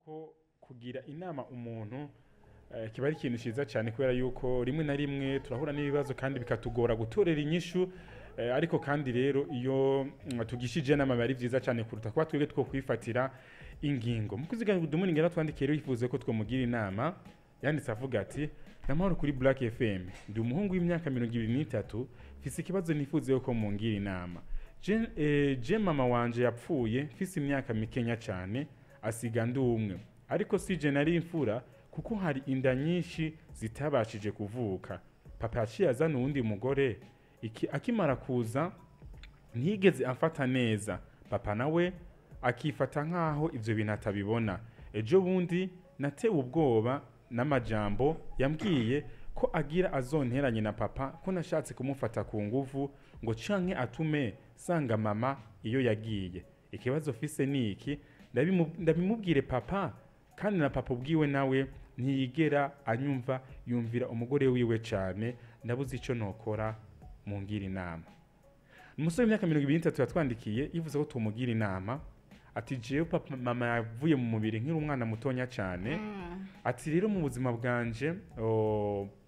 ko kugira inama umuntu kiba ari ikintu cyiza cyane kubera yuko rimwe na rimwe turahura n'ibibazo kandi bikatugora gutorera inyishu ariko kandi rero iyo tugishije inama biba ari byiza cyane kuruta kuba twebwe two kwifatira ingingo mu kuziganira udumuni ngera twandikiye rero yifuze ko twomugira inama yanditse avuga ati namahoro kuri Black FM ndi umuhungu w'imyaka 23 mfise ikibazo nifuze ko mungira inama je mama wanje yapfuye mfise imyaka mikenya cyane asiga ndumwe ariko sije nari imfura kuko hari inda nyinshi zitabashije kuvuka papa yaciye azana uwundi mugore akimara kuza ntiyigeze amfata neza papa nawe akifata nkaho ivyo bintu atabibona ejo bundi natewe ubwoba n'amajambo yambwiye ko agira azonteranye na papa ko nashatse kumufata ku nguvu ngo canke atume sanga mama iyo yagiye ikibazo fise niki ndabimubwire papa kandi na papa ubwiwe nawe ntiyigera anyumva yumvira umugore wiwe cyane ndabuze ico nokora mungira inama umusore w'imyaka 23 yatwandikiye yivuze ko tumugira inama ati jewe papa mama yavuye mu mubiri nkiri umwana mutonya cyane ati rero mu buzima bwanje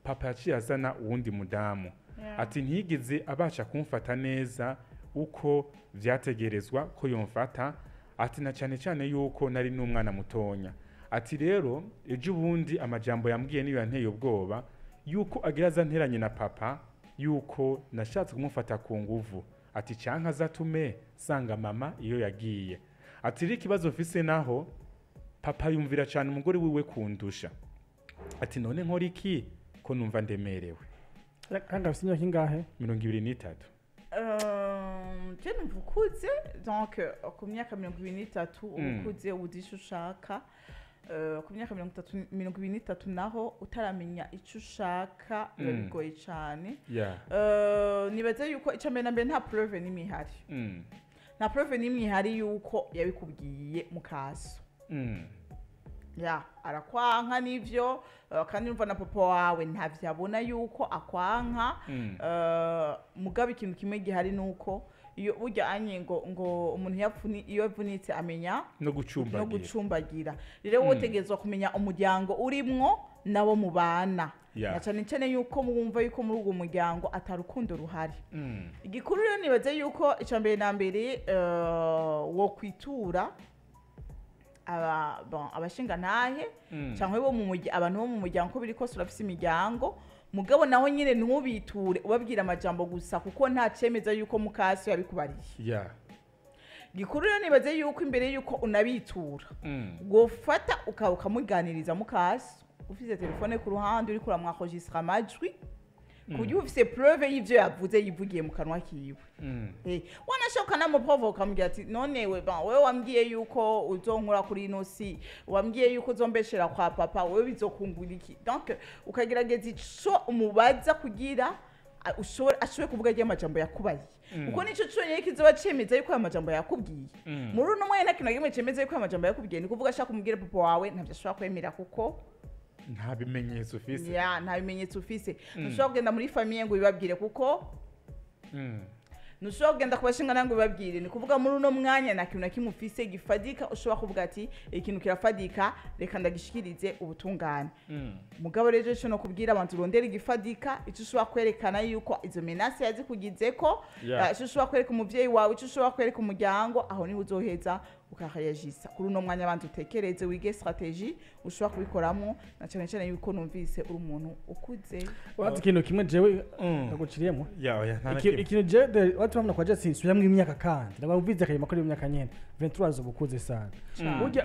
papa yaciye azana uwundi mudamu ati ntiyigeze abasha kumfata neza uko vyategerezwa ko yomfata ati na cyane cyane yuko nari n'umwana mutonya ati rero ejo bundi amajambo yambwiye niyo yanteye ubwoba yuko agira azanteranye na papa yuko nashatse kumufata ku nguvu ati canka zatume sanga mama iyo yagiye ati riki kibazo mfise naho papa yumvira cyane umugore wiwe kundusha ati none nkora iki ko numva ndemerewe kandi afite imyaka ingahe 23 je numvukuze donc ku myaka 23 ukuze udisha ushaka ku myaka 23 naho utaramenya icyo ushaka biba bigoye cyane nibaze yuko icyo mbere na mbere nta preuve n'imihari nta preuve n'imihari yuko yabikubwiye mu kaso arakwanka n'ivyo kandi umva na papa wawe ntavyabona yuko akwanka mugabe ikintu kimwe gihari nuko iyo burya anye ngo umuntu iyo yavunitse amenya no gucumbagira rero wotegezwa kumenya umuryango urimwo nabo mubana na cyane cyane yuko mwumva yuko muri uwo muryango atarukundo ruhari igikuru rero nibaze yuko icambere na mbere wo kwitura abashinga ntahe cyangwa abantu bo mu muryango ko biri kose urafise imiryango mugabo naho nyine ntubiture ubabwira amajambo gusa kuko nta cemeza yuko mukasi yabikubariye gikuru rero nibaze yuko imbere yuko unabitura gofata ukamuganiriza mukasi ufise telefone ku ruhande uri kuramwakogistra amajwi kuburyo ufise preuve y'ivyo yavuze yivugiye mu kanwa kiwe wanashoka na muprovo ukamubwira ati none wewe wambwiye yuko uzonkura kuri inosi wambwiye yuko uzombeshera kwa papa wewe bizokungura iki donc ukagerageza ico umubaza kugira ashobore kuvuga agiye amajambo yakubaye uko nico cyonyine kizoba cemeza yuko amajambo yakubwiye muri uno mwanya kintu kimwe cemeza yuko amajambo yakubwiye ni kuvuga ashaka kumubwira papa wawe ntavyo ashobora kwemera kuko nta bimenyetso ufise nta bimenyetso ufise ntushobora kugenda muri famille ngo bibabwire kuko ntushobora kugenda kubashinga nango bibabwire ni kuvuga muri uno mwanya na kintu nakimufise gifadika ushobora kuvuga ati ikintu kirafadika reka ndagishikirize ubutungane mugabo rero cyo no kubwira abantu rondera igifadika icyo ushobora kwerekana yuko izo menace yazikugizeko icyo ushobora kwereka umuvyeyi wawe icyo ushobora kwereka umuryango aho ni uzoheza ukahayajisa kuri uno mwanya abantu utekereze wige strategie ushobora kubikoramo na cyane cyane yuko numvise uri umuntu ukuze wati ikintu kimwe jewe naguciriyemo ikintu je watu bamna kwa Justin suyamwe imyaka kandi ndabumvize akayima kuri imyaka nyene 23 zo bukuze sana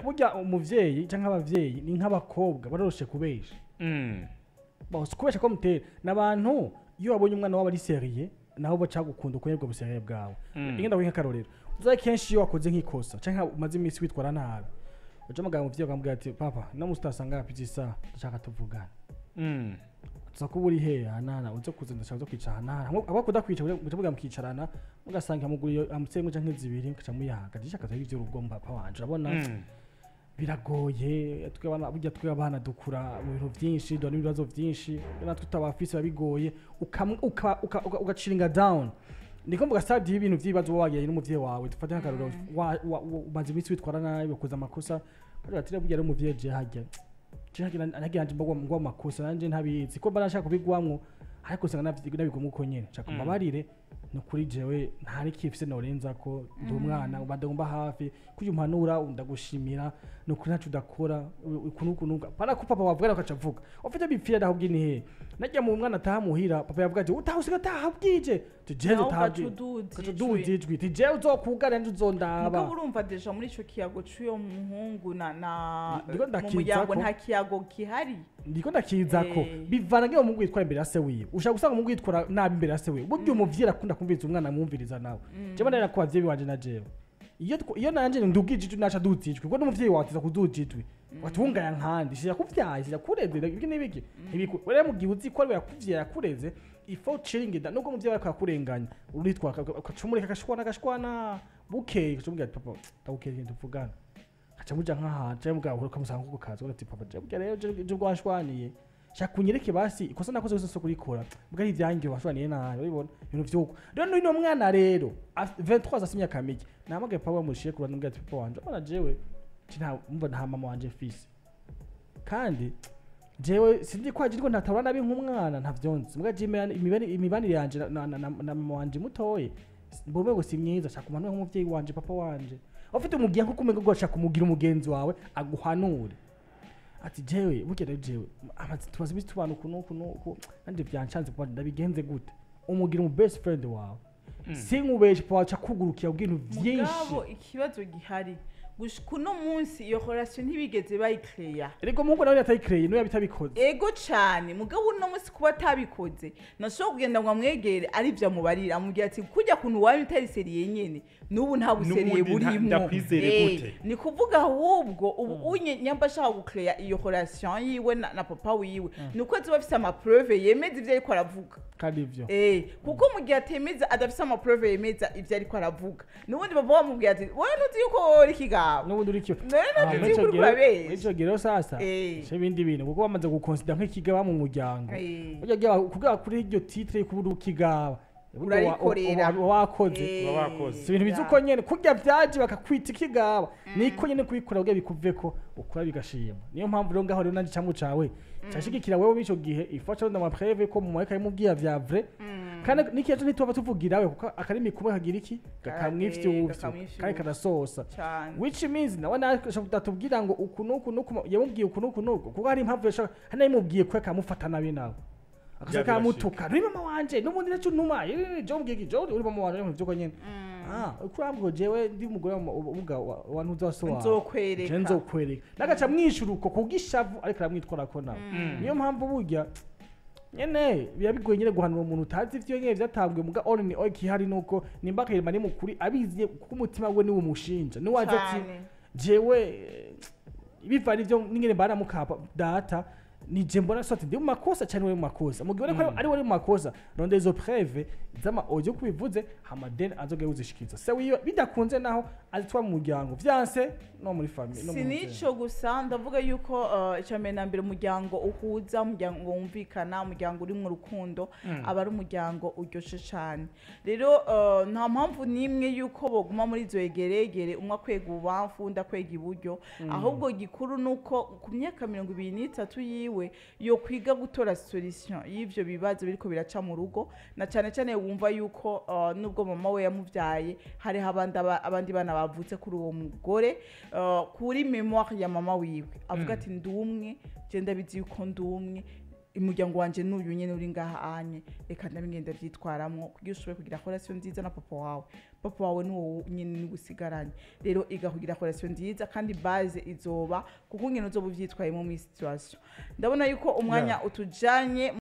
burya umuvyeyi cyangwa abavyeyi ni nk'abakobwa baroroshe kubesha bose kubesha ko mutera nabantu iyo wabonye umwana wabo ari seriye naho bacagukunda ukoyebwa buseriye bwawe ingenda winka karorero uza kenshi iyo wakoze nk'ikosa cyangwa umaze iminsi witwara nabi uca muganga muvyeyi akamubwira ati papa namustasanga apitisa ndashaka tuvugana tukuburi he anana uzo kuza ndashaka kwicarana abo kudakwica muvuga mukicarana mugasanga muguriye amutsemwe canke zibiri mukaca muyaga ndishaka ivyo rugomba papa wanje urabona biragoye burya abana dukura mu bintu byinshi dore ibibazo byinshi natwe tutabafise babigoye ugaciringa down niko mvuga stade y'ibintu by'ibibazo wagiye n'umuvyeyi wawe dufate nk'akaroro umaze iminsi witwara nabi bakoze amakosa kandi batira burya ari umuvyeyi je hajya anagiranje ngo amakosa nanje ntabizi ko barashaka kubigwamwo ariko usanga nabigomwe uko nyene nshaka mbabarire no kuri jewe ntari kifise norenza ko ndi umwana badagomba hafi kuyo mpanura ndagushimira no kuri ntacu udakora kunukunuka para ko papa wavuga akaca avuga ufite bipfira ndaho bwini he najya mu mwana atahamuhira papa yavuga ati utahusiga tahabwije tujeje tahabwije tije uzokugana nje uzondaba muko urumva deja muri ico kiyago cyuyo muhungu na mu muryango nta kiyago kihari ndiko ndakizako bivana ngiye mu gwitwara imbere ya se wiwe ushaka gusanga mu gwitwara nabi imbere ya se wiwe buryo umuvyira akunda kumviza umwana mwumviriza nawe je bana ko bavyeyi wanje na jewe iyo nanje ndugije naca dutijwe kuko n'umuvyeyi watiza kudujitwe watunga yankandi shira kuvyaye shira kureze ibiki n'ibiki ibiko were mu gihe uzi ko ari yakuvyaye yakureze ifo chilling da nuko muvyeyi akakurenganya uritwa akacumurika akashwana bukeye kucumbya papa tawukeye nduvugana acha muja nkaha je mugabo ukamusanga kuko kazi urati papa je rero je gwashwaniye shakunyereke basi ikosa nakoze zose kurikora mbwa ivyange washwaniye nayo ubibona ibintu vyuko rero no mwana rero 23 asimya kamiki namage papa mushiye kurana mbwa papa wanje bana jewe nta mumva nta mama wanje fisi kandi jewe sindi kwaje ariko ntatabura nabi nk'umwana ntavyonze mbwa je imibanire yanje na mama wanje mutoye mbombe ngo simyiza shakumanwe nk'umuvyeyi wanje papa wanje ufite umugiye nko kumenya ngo ashaka kumugira umugenzi wawe aguhanure ati jewe bugere jewe amazi tubaze bitubana kunuko kandi byanchanze kwa ndabigenze gute umugira mu best friend wawe sinkubeshe pacha kugurukiya ubwintu byinshi mugabo ikibazo gihari kuno munsi iyo relation ntibigeze bayikreya ariko mungu nawe yatayikreya no yabitabikoze ego cyane mugabo uno munsi kuba tabikoze nashobora kugenda ngo amwegere ari bya mubarira amubwira ati kujya kuntu wawe utari seriye nyene nubu nta buseriye burimo ni kuvuga ahubwo ubu nyamba ashaka gukreya iyo relation yiwe na papa wiwe nuko ziba bafite ama preuve yemeza ivyo ariko aravuga kandi ivyo kuko mu gihe atemeza adafite ama preuve yemeza ivyo ariko aravuga nubundi baba bamubwira ati wowe ntuzi yuko uri kiga nubundi uri cyo ico gero sasa ibindi bintu kuko bamaze guconsider nk'ikigaba mu muryango ujya kugira kuri iryo titre y'ukubura ukigaba wakoze ibintu bizuko nyene kurya byaje bakakwita ikigaba niko nyene kubikora ubwe bikuveko ukora bigashima niyo mpamvu rero ngaho rero nanje camwe cawe cyashigikira wewe bico gihe ifacha ndo ma preve ko mu mwaka yimubwiye vya vrai kandi nikiyaje nitwa tuvugirawe kuko akarimi kumwe kagira iki gakamwifyo kandi kadasosa which means nawe natubwira ngo ukunuku yamubwiye ukunuku kuko hari impamvu yashaka hana yimubwiye ko akamufata nabi nawe akashaka mutuka uri mama wanje n'ubundi nacu numa je mbwiye jo uri mama wanje mu byuko nyene ukurambwo jewe ndi umugore ubuga wantu zasowa nzokwereka nagaca mwishuruko kugishavu ariko aramwitwara ko nawe niyo mpamvu burya nyene biyabigoye nyene guhanura umuntu utazi ivyo nyene vyatambwe muga only kihari nuko nimba kahirima ni mukuri abiziye kuko umutima we ni umushinja ni waje ati jewe ibivana ivyo nyene bana mukapa data ni jembona sote ndi mu makosa cyane we mu makosa mugibone ko ari we mu makosa nonde izo preve zama audio kubivuze hamaden azoge uzishikiza se wiyo bidakunze naho azitwa mu muryango vyanse no muri family no sinico gusa ndavuga yuko icame na mbere umuryango uhuza umuryango wumvikana umuryango uri mu rukundo aba ari umuryango uryoshe cyane rero nta mpamvu nimwe yuko boguma muri zo egeregere umwe kwega ubamfu ndakwega iburyo ahubwo gikuru nuko ku myaka 23 yiwe yo kwiga gutora solution y'ivyo bibazo biriko biraca mu rugo na cyane cyane wumva yuko nubwo mama we yamuvyaye hari abandi bana bavutse kuri uwo mugore kuri memoire ya mama wiwe avuga ati ndumwe je ndabizi yuko ndumwe umuryango wanje n'uyu nyene uri ngaha anye reka ndabingenda vyitwaramwo kugira ushobore kugira relation nziza na papa wawe n'uwo nyene n'ugusigaranye rero iga kugira relation nziza kandi base izoba kuko ngene uzobuvyitwaye mu situation ndabona yuko umwanya utujanye